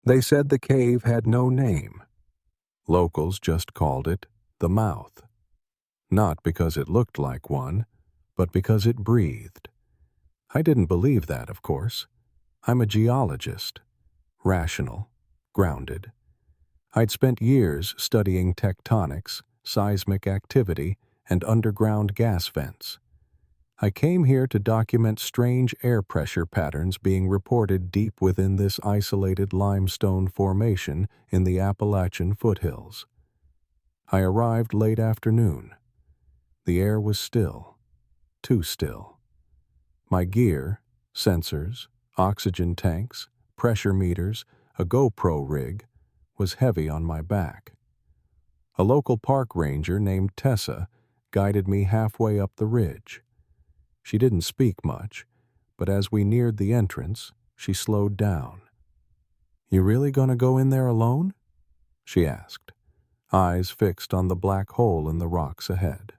They said the cave had no name. Locals just called it the Mouth. Not because it looked like one, but because it breathed. I didn't believe that, of course. I'm a geologist. Rational, grounded. I'd spent years studying tectonics, seismic activity, and underground gas vents. I came here to document strange air pressure patterns being reported deep within this isolated limestone formation in the Appalachian foothills. I arrived late afternoon. The air was still, too still. My gear, sensors, oxygen tanks, pressure meters, a GoPro rig, was heavy on my back. A local park ranger named Tessa guided me halfway up the ridge. She didn't speak much, but as we neared the entrance, she slowed down. "You really gonna go in there alone?" she asked, eyes fixed on the black hole in the rocks ahead.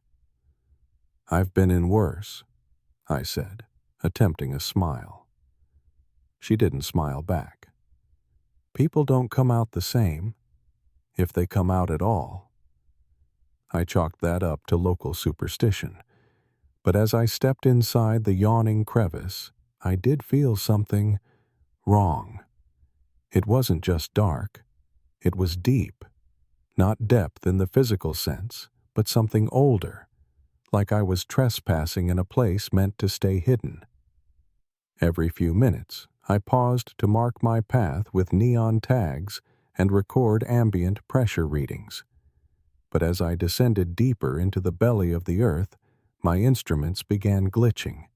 "I've been in worse," I said, attempting a smile. She didn't smile back. "People don't come out the same, if they come out at all." I chalked that up to local superstition, but as I stepped inside the yawning crevice, I did feel something wrong. It wasn't just dark. It was deep. Not depth in the physical sense, but something older, like I was trespassing in a place meant to stay hidden. Every few minutes, I paused to mark my path with neon tags and record ambient pressure readings. But as I descended deeper into the belly of the earth, my instruments began glitching.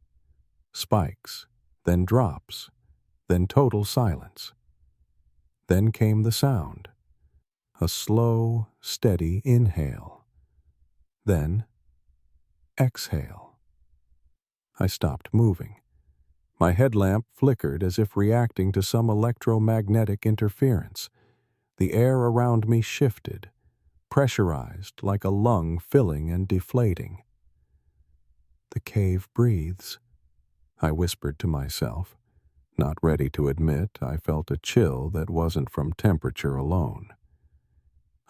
Spikes, then drops, then total silence. Then came the sound. A slow, steady inhale. Then, exhale. I stopped moving. My headlamp flickered as if reacting to some electromagnetic interference. The air around me shifted, pressurized like a lung filling and deflating. "The cave breathes," I whispered to myself, not ready to admit I felt a chill that wasn't from temperature alone.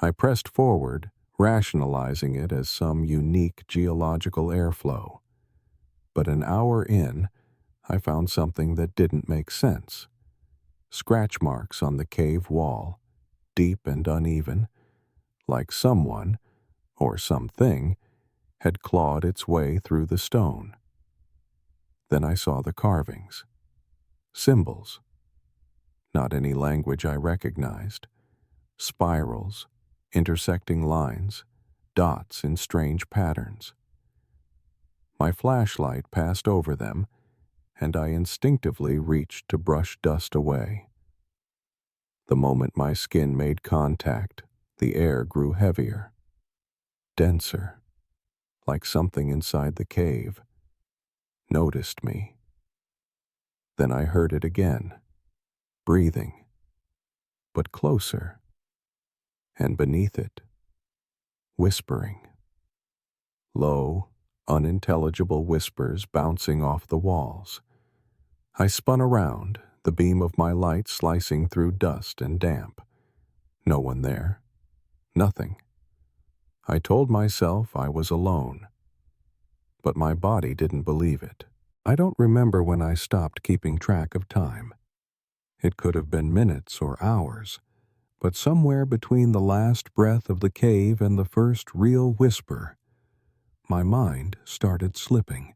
I pressed forward, rationalizing it as some unique geological airflow. But an hour in, I found something that didn't make sense. Scratch marks on the cave wall, deep and uneven, like someone, or something, had clawed its way through the stone. Then I saw the carvings. Symbols. Not any language I recognized. Spirals, intersecting lines, dots in strange patterns. My flashlight passed over them, and I instinctively reached to brush dust away. The moment my skin made contact, the air grew heavier, denser, like something inside the cave noticed me. Then I heard it again, breathing, but closer, and beneath it, whispering. Low, unintelligible whispers bouncing off the walls. I spun around, the beam of my light slicing through dust and damp. No one there. Nothing. I told myself I was alone. But my body didn't believe it. I don't remember when I stopped keeping track of time. It could have been minutes or hours, but somewhere between the last breath of the cave and the first real whisper, my mind started slipping.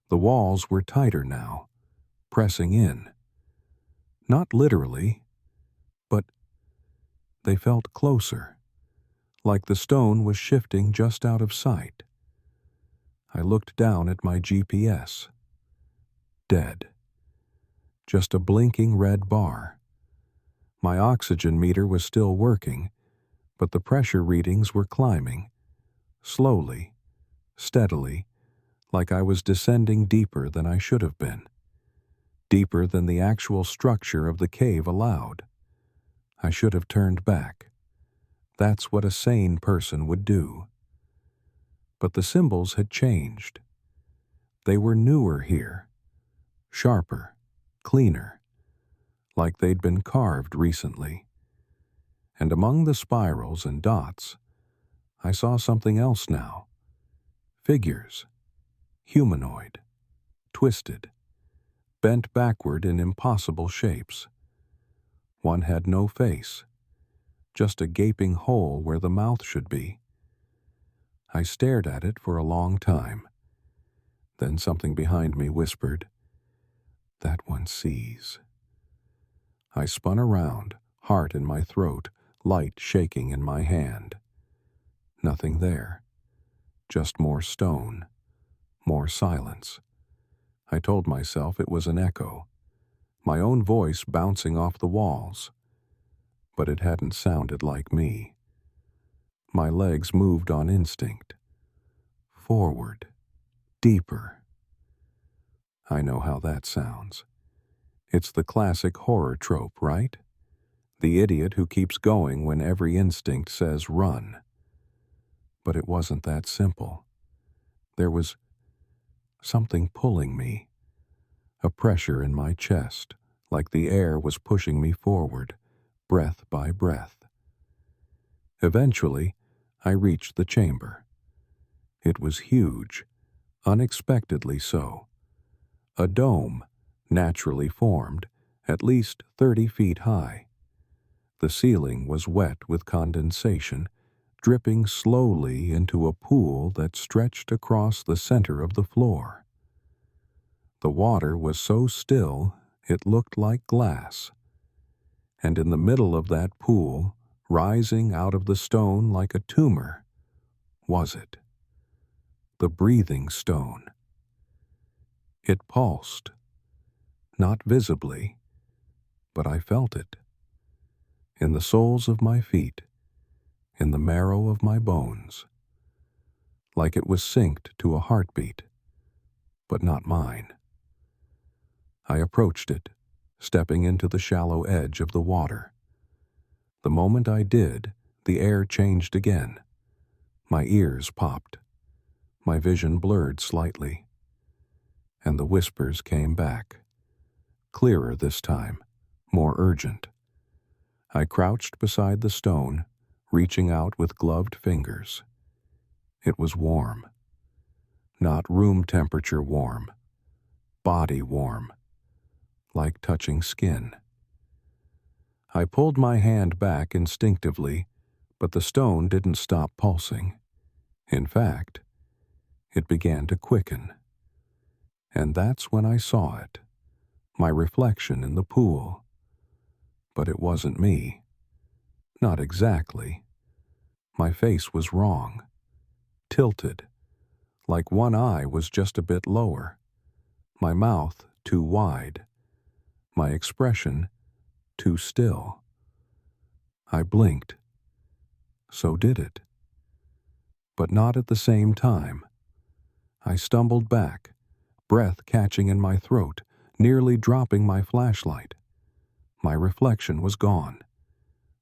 The walls were tighter now, pressing in. Not literally, but they felt closer, like the stone was shifting just out of sight. I looked down at my GPS. Dead. Just a blinking red bar. My oxygen meter was still working, but the pressure readings were climbing, slowly, steadily, like I was descending deeper than I should have been. Deeper than the actual structure of the cave allowed. I should have turned back. That's what a sane person would do. But the symbols had changed. They were newer here, sharper, cleaner, like they'd been carved recently. And among the spirals and dots, I saw something else now. Figures, humanoid, twisted, bent backward in impossible shapes. One had no face, just a gaping hole where the mouth should be. I stared at it for a long time. Then something behind me whispered, "That one sees." I spun around, heart in my throat, light shaking in my hand. Nothing there. Just more stone, more silence. I told myself it was an echo, my own voice bouncing off the walls. But it hadn't sounded like me. My legs moved on instinct. Forward, deeper. I know how that sounds. It's the classic horror trope, right? The idiot who keeps going when every instinct says run. But it wasn't that simple. There was something pulling me, a pressure in my chest, like the air was pushing me forward, breath by breath. Eventually, I reached the chamber. It was huge, unexpectedly so. A dome, naturally formed, at least 30 feet high. The ceiling was wet with condensation, dripping slowly into a pool that stretched across the center of the floor. The water was so still it looked like glass. And in the middle of that pool, rising out of the stone like a tumor, was it? The breathing stone. It pulsed, not visibly, but I felt it. In the soles of my feet, in the marrow of my bones, like it was synced to a heartbeat, but not mine. I approached it, stepping into the shallow edge of the water. The moment I did, the air changed again. My ears popped. My vision blurred slightly. And the whispers came back. Clearer this time, more urgent. I crouched beside the stone, reaching out with gloved fingers. It was warm. Not room temperature warm. Body warm. Like touching skin. I pulled my hand back instinctively, but the stone didn't stop pulsing. In fact, it began to quicken. And that's when I saw it, my reflection in the pool. But it wasn't me. Not exactly. My face was wrong. Tilted. Like one eye was just a bit lower. My mouth too wide. My expression too still. I blinked. So did it. But not at the same time. I stumbled back, breath catching in my throat, nearly dropping my flashlight. My reflection was gone.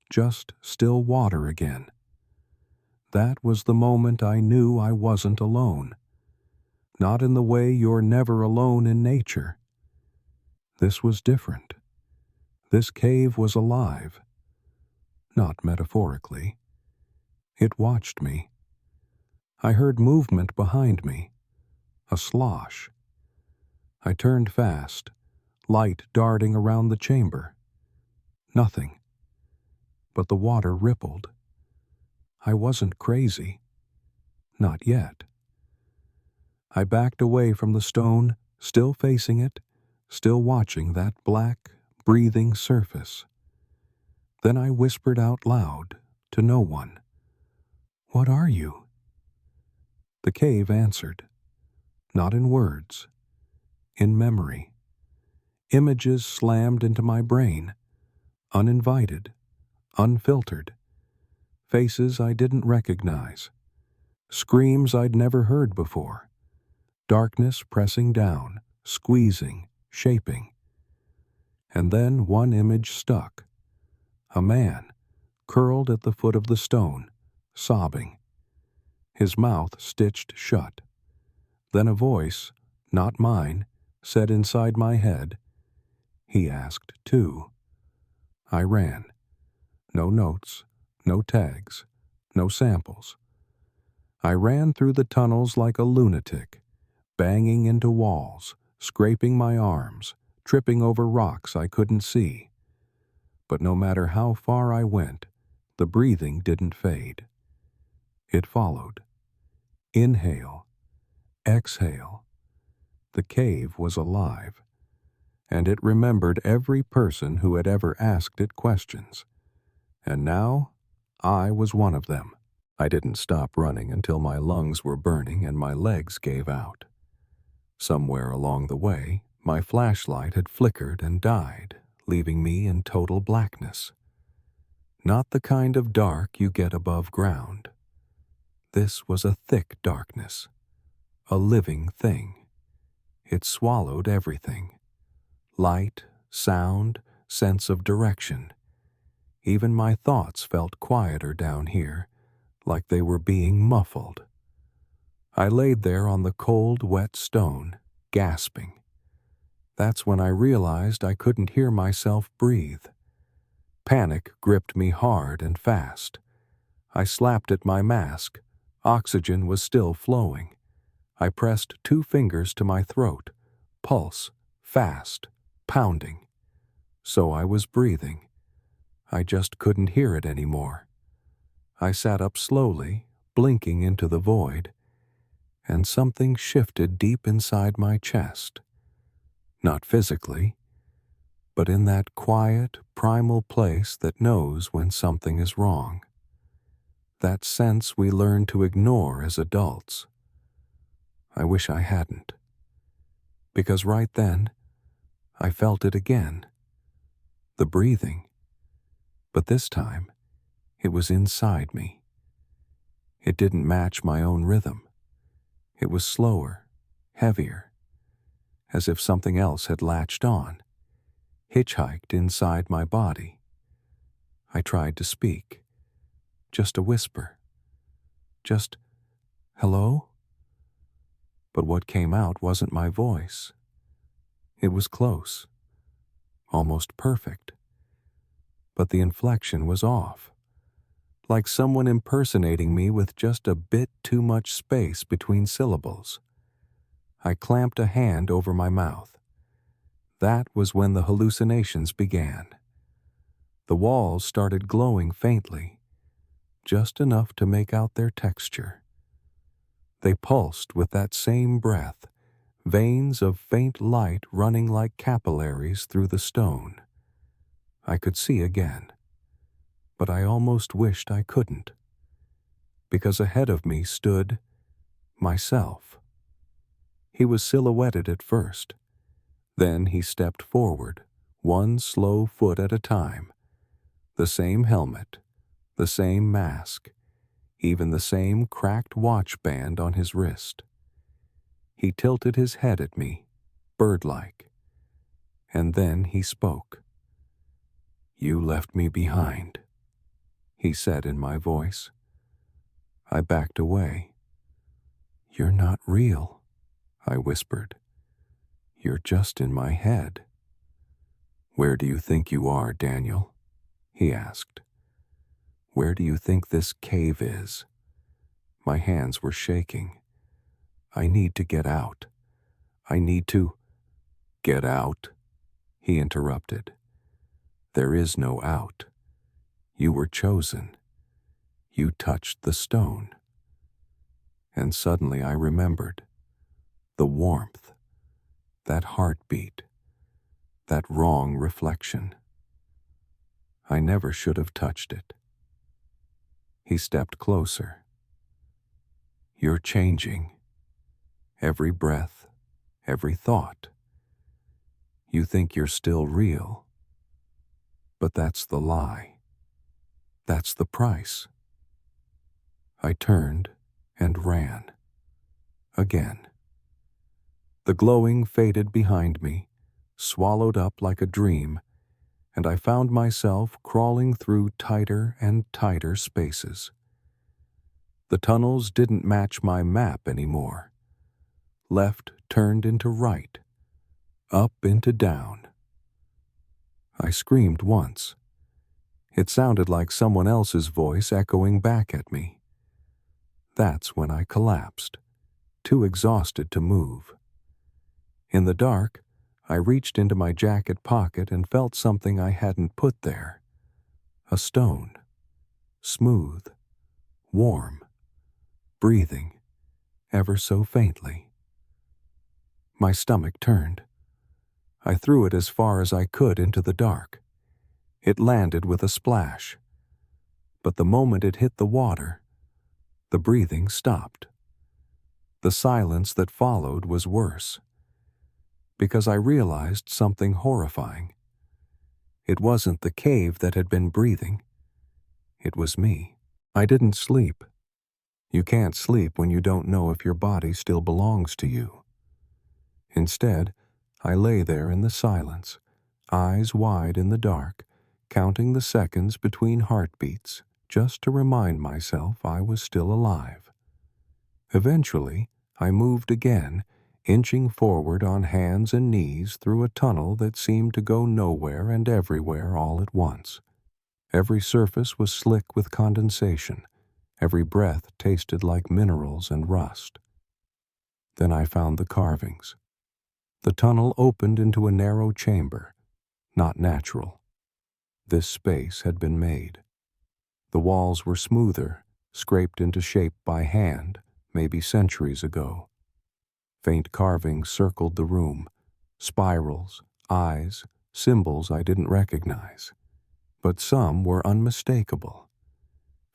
Just still water again. That was the moment I knew I wasn't alone. Not in the way you're never alone in nature. This was different. This cave was alive. Not metaphorically. It watched me. I heard movement behind me. A slosh. I turned fast, light darting around the chamber. Nothing. But the water rippled. I wasn't crazy. Not yet. I backed away from the stone, still facing it, still watching that black, breathing surface. Then I whispered out loud, to no one, "What are you?" The cave answered. Not in words. In memory. Images slammed into my brain. Uninvited. Unfiltered. Faces I didn't recognize. Screams I'd never heard before. Darkness pressing down, squeezing, shaping. And then one image stuck. A man, curled at the foot of the stone, sobbing. His mouth stitched shut. Then a voice, not mine, said inside my head, "He asked too." I ran. No notes, no tags, no samples. I ran through the tunnels like a lunatic, banging into walls, scraping my arms, tripping over rocks I couldn't see. But no matter how far I went, the breathing didn't fade. It followed. Inhale, exhale. The cave was alive, and it remembered every person who had ever asked it questions. And now, I was one of them. I didn't stop running until my lungs were burning and my legs gave out. Somewhere along the way, my flashlight had flickered and died, leaving me in total blackness. Not the kind of dark you get above ground. This was a thick darkness, a living thing. It swallowed everything. Light, sound, sense of direction. Even my thoughts felt quieter down here, like they were being muffled. I laid there on the cold, wet stone, gasping. That's when I realized I couldn't hear myself breathe. Panic gripped me hard and fast. I slapped at my mask. Oxygen was still flowing. I pressed 2 fingers to my throat, pulse, fast, pounding. So I was breathing. I just couldn't hear it anymore. I sat up slowly, blinking into the void, and something shifted deep inside my chest. Not physically, but in that quiet, primal place that knows when something is wrong. That sense we learn to ignore as adults. I wish I hadn't. Because right then, I felt it again. The breathing. But this time, it was inside me. It didn't match my own rhythm. It was slower, heavier, as if something else had latched on, hitchhiked inside my body. I tried to speak. Just a whisper. Just, hello? But what came out wasn't my voice. It was close, almost perfect. But the inflection was off, like someone impersonating me with just a bit too much space between syllables. I clamped a hand over my mouth. That was when the hallucinations began. The walls started glowing faintly, just enough to make out their texture. They pulsed with that same breath, veins of faint light running like capillaries through the stone. I could see again, but I almost wished I couldn't, because ahead of me stood myself. He was silhouetted at first. Then he stepped forward, one slow foot at a time. The same helmet, the same mask, even the same cracked watch band on his wrist. He tilted his head at me, bird-like, and then he spoke. "You left me behind," he said in my voice. I backed away. "You're not real," I whispered. "You're just in my head." "Where do you think you are, Daniel?" he asked. "Where do you think this cave is?" My hands were shaking. "I need to get out. I need to—" "Get out," he interrupted. "There is no out. You were chosen. You touched the stone." And suddenly I remembered. The warmth, that heartbeat, that wrong reflection. I never should have touched it. He stepped closer. "You're changing. Every breath, every thought. You think you're still real. But that's the lie. That's the price." I turned and ran. Again. The glowing faded behind me, swallowed up like a dream, and I found myself crawling through tighter and tighter spaces. The tunnels didn't match my map anymore. Left turned into right, up into down. I screamed once, It sounded like someone else's voice echoing back at me. That's when I collapsed, too exhausted to move. In the dark, I reached into my jacket pocket and felt something I hadn't put there. A stone. Smooth. Warm. Breathing, ever so faintly. My stomach turned. I threw it as far as I could into the dark. It landed with a splash. But the moment it hit the water, the breathing stopped. The silence that followed was worse, because I realized something horrifying. It wasn't the cave that had been breathing. It was me. I didn't sleep. You can't sleep when you don't know if your body still belongs to you. Instead, I lay there in the silence, eyes wide in the dark, counting the seconds between heartbeats, just to remind myself I was still alive. Eventually, I moved again, inching forward on hands and knees through a tunnel that seemed to go nowhere and everywhere all at once. Every surface was slick with condensation. Every breath tasted like minerals and rust. Then I found the carvings. The tunnel opened into a narrow chamber, not natural. This space had been made. The walls were smoother, scraped into shape by hand, maybe centuries ago. Faint carvings circled the room, spirals, eyes, symbols I didn't recognize. But some were unmistakable.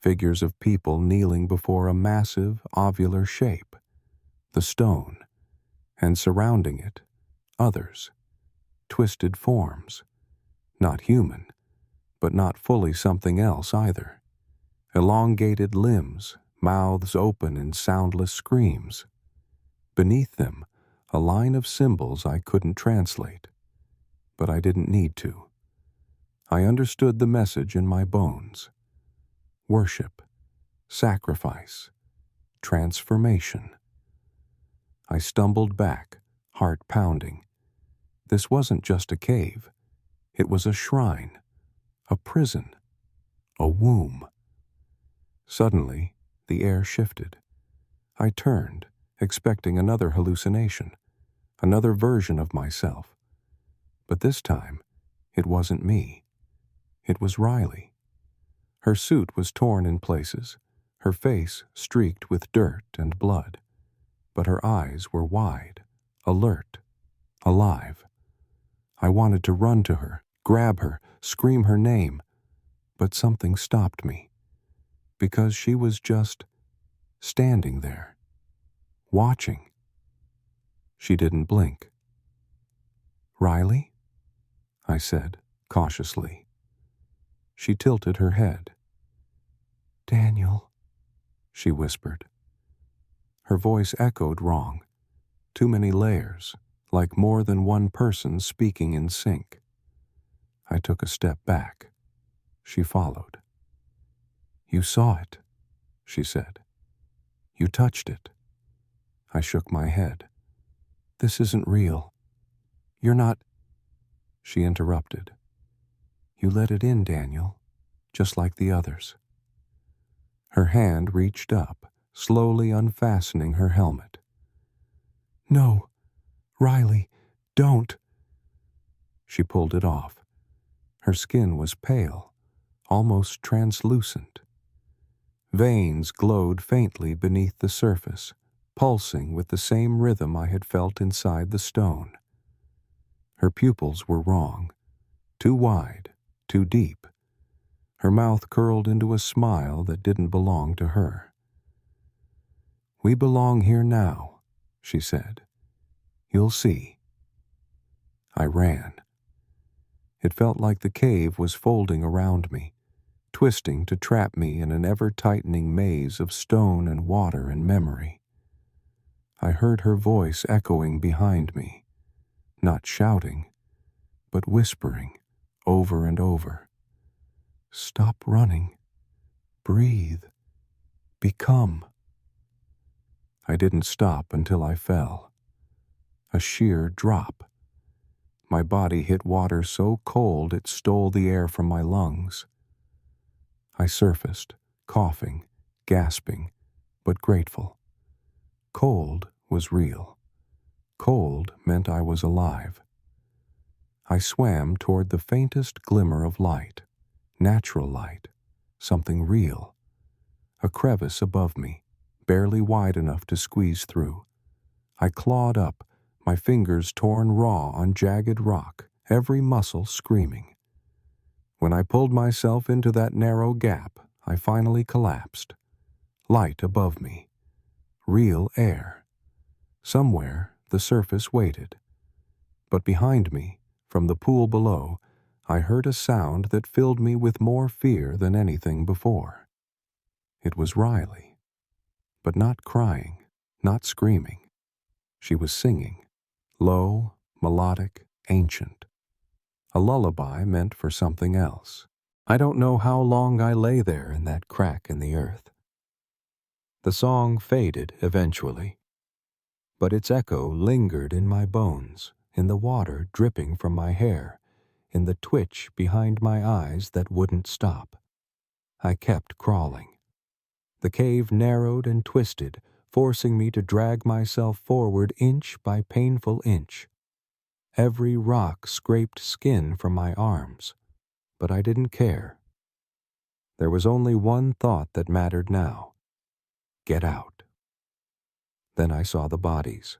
Figures of people kneeling before a massive, ovular shape, the stone, and surrounding it, others, twisted forms, not human, but not fully something else either. Elongated limbs, mouths open in soundless screams. Beneath them, a line of symbols I couldn't translate, but I didn't need to. I understood the message in my bones. Worship, sacrifice, transformation. I stumbled back, heart pounding. This wasn't just a cave. It was a shrine, a prison, a womb. Suddenly, the air shifted. I turned, expecting another hallucination, another version of myself. But this time, it wasn't me. It was Riley. Her suit was torn in places, her face streaked with dirt and blood, but her eyes were wide, alert, alive. I wanted to run to her, grab her, scream her name, but something stopped me, because she was just standing there, watching. She didn't blink. "Riley?" I said, cautiously. She tilted her head. "Daniel," she whispered. Her voice echoed wrong. Too many layers, like more than one person speaking in sync. I took a step back. She followed. "You saw it," she said. "You touched it." I shook my head. "This isn't real. You're not—" She interrupted. "You let it in, Daniel, just like the others." Her hand reached up, slowly unfastening her helmet. "No, Riley, don't." She pulled it off. Her skin was pale, almost translucent. Veins glowed faintly beneath the surface, pulsing with the same rhythm I had felt inside the stone. Her pupils were wrong, too wide, too deep. Her mouth curled into a smile that didn't belong to her. "We belong here now," she said. "You'll see." I ran. It felt like the cave was folding around me, twisting to trap me in an ever-tightening maze of stone and water and memory. I heard her voice echoing behind me, not shouting, but whispering over and over. "Stop running. Breathe. Become." I didn't stop until I fell. A sheer drop. My body hit water so cold it stole the air from my lungs. I surfaced, coughing, gasping, but grateful. Cold was real. Cold meant I was alive. I swam toward the faintest glimmer of light, natural light, something real. A crevice above me, barely wide enough to squeeze through. I clawed up, my fingers torn raw on jagged rock, every muscle screaming. When I pulled myself into that narrow gap, I finally collapsed. Light above me. Real air. Somewhere, the surface waited. But behind me, from the pool below, I heard a sound that filled me with more fear than anything before. It was Riley. But not crying, not screaming. She was singing. Low, melodic, ancient. A lullaby meant for something else. I don't know how long I lay there in that crack in the earth. The song faded eventually, but its echo lingered in my bones, in the water dripping from my hair, in the twitch behind my eyes that wouldn't stop. I kept crawling. The cave narrowed and twisted, forcing me to drag myself forward inch by painful inch. Every rock scraped skin from my arms, but I didn't care. There was only one thought that mattered now. Get out. Then I saw the bodies.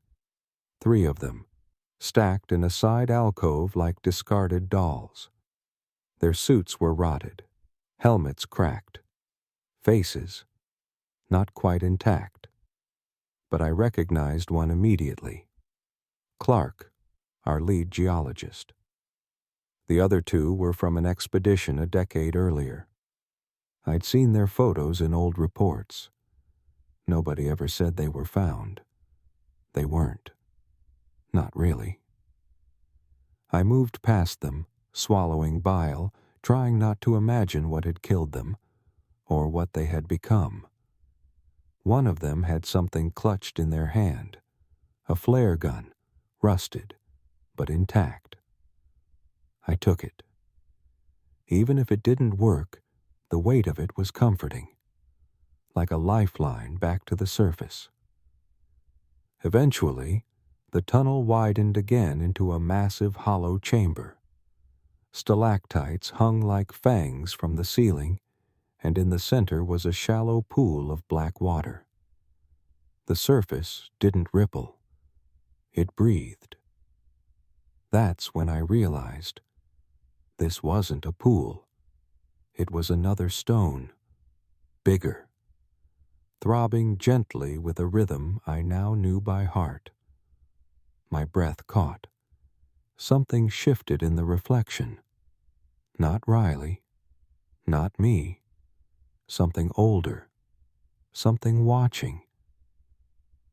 3 of them, stacked in a side alcove like discarded dolls. Their suits were rotted, helmets cracked, faces not quite intact. But I recognized one immediately. Clark, our lead geologist. The other 2 were from an expedition a decade earlier. I'd seen their photos in old reports. Nobody ever said they were found. They weren't. Not really. I moved past them, swallowing bile, trying not to imagine what had killed them, or what they had become. One of them had something clutched in their hand, a flare gun, rusted, but intact. I took it. Even if it didn't work, the weight of it was comforting, like a lifeline back to the surface. Eventually, the tunnel widened again into a massive hollow chamber. Stalactites hung like fangs from the ceiling, and in the center was a shallow pool of black water. The surface didn't ripple. It breathed. That's when I realized this wasn't a pool. It was another stone, bigger, throbbing gently with a rhythm I now knew by heart. My breath caught. Something shifted in the reflection. Not Riley, not me. Something older, something watching.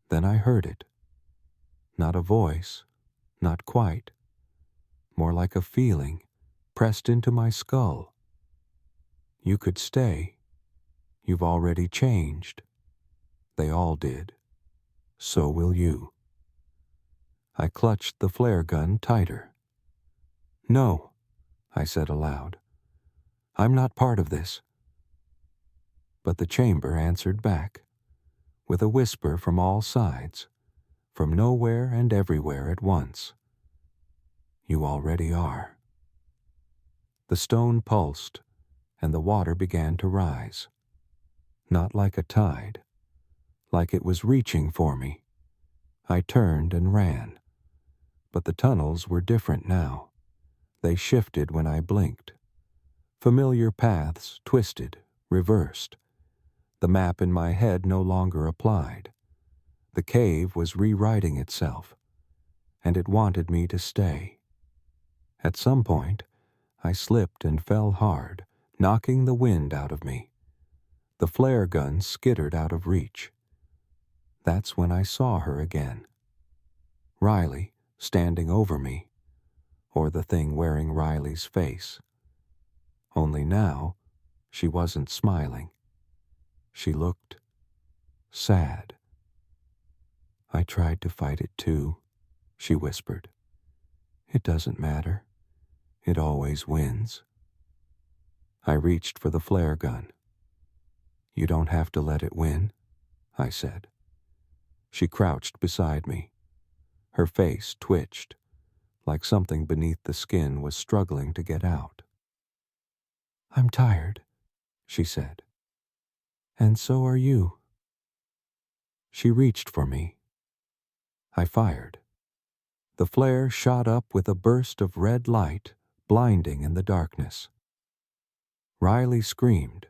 Then I heard it. Not a voice, not quite. More like a feeling pressed into my skull. You could stay. You've already changed. They all did. So will you. I clutched the flare gun tighter. No, I said aloud. I'm not part of this. But the chamber answered back, with a whisper from all sides, from nowhere and everywhere at once. You already are. The stone pulsed, and the water began to rise. Not like a tide, like it was reaching for me. I turned and ran. But the tunnels were different now. They shifted when I blinked. Familiar paths twisted, reversed. The map in my head no longer applied. The cave was rewriting itself, and it wanted me to stay. At some point, I slipped and fell hard, knocking the wind out of me. The flare gun skittered out of reach. That's when I saw her again. Riley, standing over me, or the thing wearing Riley's face. Only now, she wasn't smiling. She looked sad. I tried to fight it too, she whispered. It doesn't matter. It always wins. I reached for the flare gun. "You don't have to let it win," I said. She crouched beside me. Her face twitched, like something beneath the skin was struggling to get out. "I'm tired," she said. "And so are you." She reached for me. I fired. The flare shot up with a burst of red light, blinding in the darkness. Riley screamed,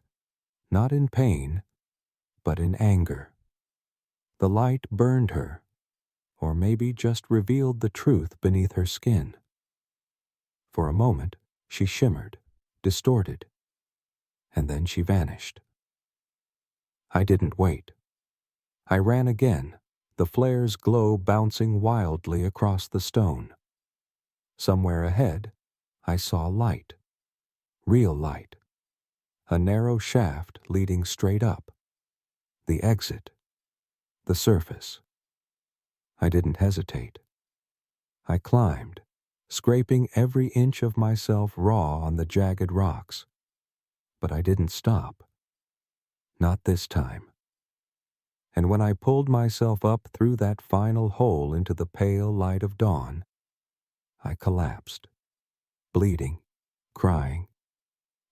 not in pain, but in anger. The light burned her, or maybe just revealed the truth beneath her skin. For a moment, she shimmered, distorted, and then she vanished. I didn't wait. I ran again, the flare's glow bouncing wildly across the stone. Somewhere ahead, I saw light. Real light. A narrow shaft leading straight up. The exit. The surface. I didn't hesitate. I climbed, scraping every inch of myself raw on the jagged rocks. But I didn't stop. Not this time. And when I pulled myself up through that final hole into the pale light of dawn, I collapsed, bleeding, crying,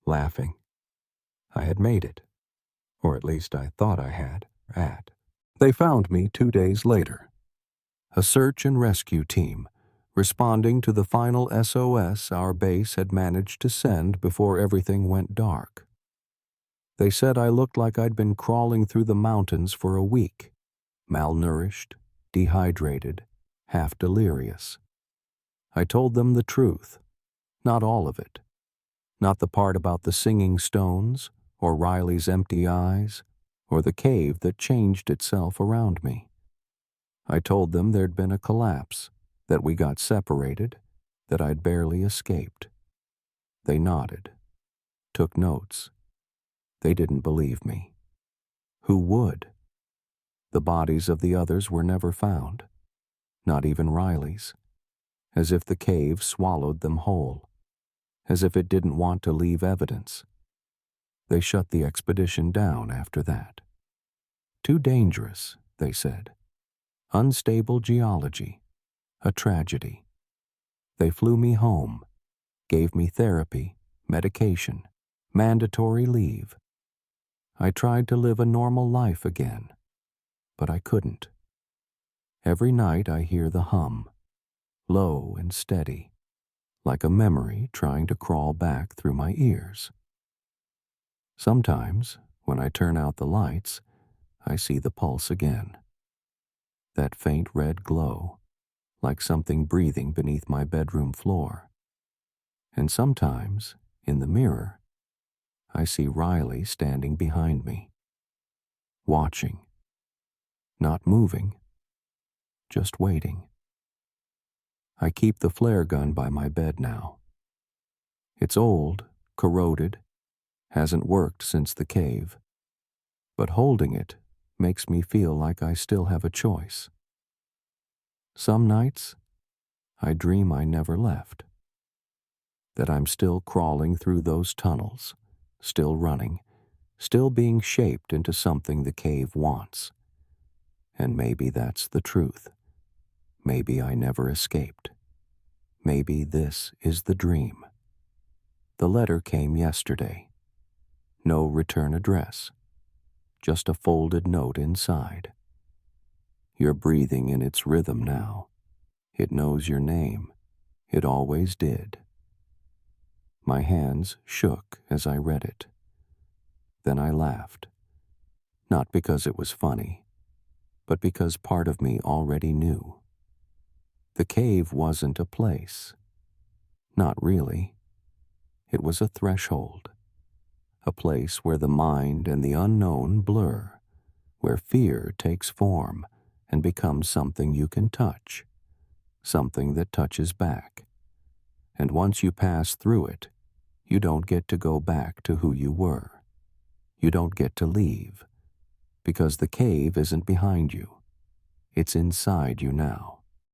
laughing. I had made it, or at least I thought I had. They found me 2 days later. A search and rescue team, responding to the final SOS our base had managed to send before everything went dark. They said I looked like I'd been crawling through the mountains for a week, malnourished, dehydrated, half delirious. I told them the truth, not all of it. Not the part about the singing stones, or Riley's empty eyes, or the cave that changed itself around me. I told them there'd been a collapse, that we got separated, that I'd barely escaped. They nodded, took notes. They didn't believe me. Who would? The bodies of the others were never found, not even Riley's, as if the cave swallowed them whole, as if it didn't want to leave evidence. They shut the expedition down after that. Too dangerous, they said. Unstable geology. A tragedy. They flew me home, gave me therapy, medication, mandatory leave. I tried to live a normal life again, but I couldn't. Every night I hear the hum, low and steady, like a memory trying to crawl back through my ears. Sometimes, when I turn out the lights, I see the pulse again. That faint red glow, like something breathing beneath my bedroom floor. And sometimes, in the mirror, I see Riley standing behind me, watching, not moving, just waiting. I keep the flare gun by my bed now. It's old, corroded, hasn't worked since the cave, but holding it makes me feel like I still have a choice. Some nights, I dream I never left, that I'm still crawling through those tunnels, still running, still being shaped into something the cave wants. And maybe that's the truth. Maybe I never escaped. Maybe this is the dream. The letter came yesterday. No return address. Just a folded note inside. You're breathing in its rhythm now. It knows your name. It always did. My hands shook as I read it. Then I laughed. Not because it was funny, but because part of me already knew. The cave wasn't a place. Not really. It was a threshold. A place where the mind and the unknown blur, where fear takes form and becomes something you can touch, something that touches back. And once you pass through it, you don't get to go back to who you were. You don't get to leave, because the cave isn't behind you. It's inside you now.